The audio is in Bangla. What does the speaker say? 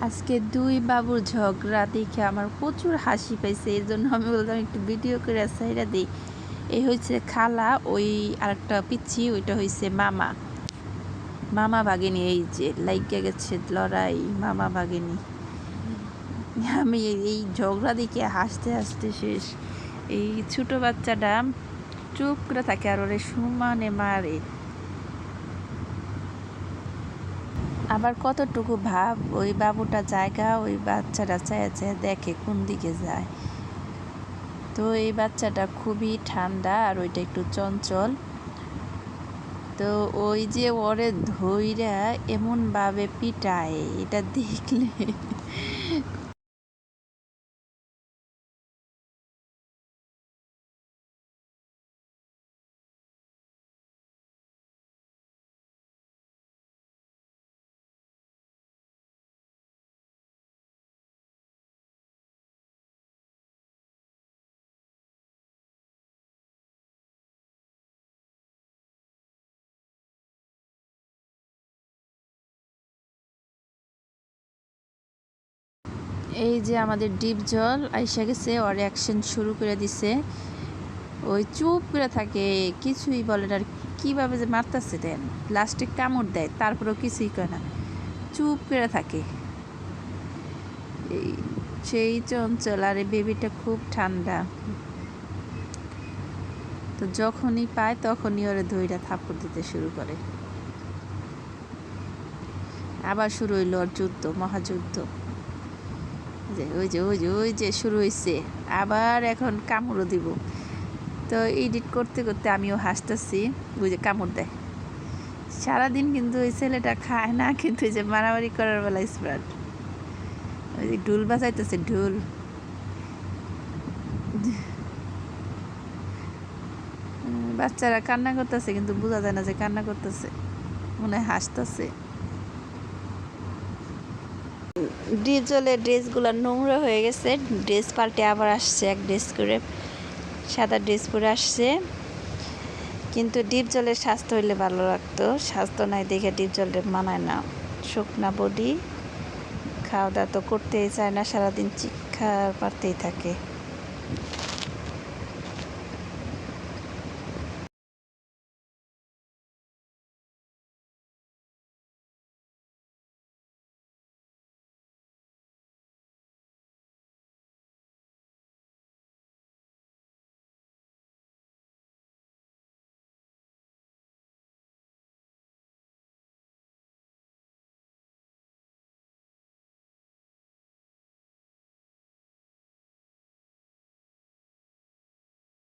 আজকে দুই বাবুর ঝগড়া দেখে আমার প্রচুর হাসি পাইছে। এর জন্য আমি বললাম একটু ভিডিও করে সাইরা দিই। এই হচ্ছে খালা, ওই আরেকটা পিচ্ছি, ওইটা হয়েছে মামা। মামা ভাগিনী, এই যে লাইগা গেছে লড়াই মামা ভাগিনী। আমি এই ঝগড়া দেখে হাসতে হাসতে শেষ। এই ছোট বাচ্চাটা চুপ করে থাকে আর ওরে সমানে মারে। আবার কতটুকু ভাব ওই বাবুটা জায়গা, ওই বাচ্চাটা চেয়ে চেয়ে দেখে কোন দিকে যায়। তো এই বাচ্চাটা খুবই ঠান্ডা আর ওইটা একটু চঞ্চল। তো ওই যে ওরে ধইরা এমনভাবে পিটায়, এটা দেখলে এই যে আমাদের ডিপ জল আইসা গেছে, ওর অ্যাকশন শুরু করে দিছে। ওই চুপ করে থাকে, কিছুই বলে না। আর কীভাবে যে মারতেছে দেন, লাস্টে কামড় দেয়, তারপরেও কিছুই করে না, চুপ করে থাকে। এই সেই চঞ্চল, আর এই বেবিটা খুব ঠান্ডা। তো যখনই পায় তখনই ওরে ধইরা থাপ্পড় দিতে শুরু করে। আবার শুরু হইল ওর যুদ্ধ, মহাযুদ্ধ। ওই যে শুরু হয়েছে, আবার এখন কামড়ও দিব। তো এডিট করতে করতে আমিও হাসতেছি। ওই যে কামড় দেয় সারাদিন, কিন্তু ওই ছেলেটা খায় না, কিন্তু ওই যে মারামারি করার বেলা স্মার্ট। ওই যে ঢোল বাজাইতেছে, ঢোল। বাচ্চারা কান্না করতেছে, কিন্তু বোঝা যায় না যে কান্না করতেছে, মনে হয় হাসতেছে। ডিপ জলে ড্রেসগুলো নোংরা হয়ে গেছে, ড্রেস পাল্টে আবার আসছে, এক ড্রেস করে সাদা ড্রেস পরে আসছে। কিন্তু ডিপ জলের স্বাস্থ্য হইলে ভালো লাগতো, স্বাস্থ্য নাই দেখে ডিপ জলে মানায় না। শুকনা বডি, খাওয়া দাওয়া তো করতেই চায় না, সারাদিন চিৎকার পারতেই থাকে।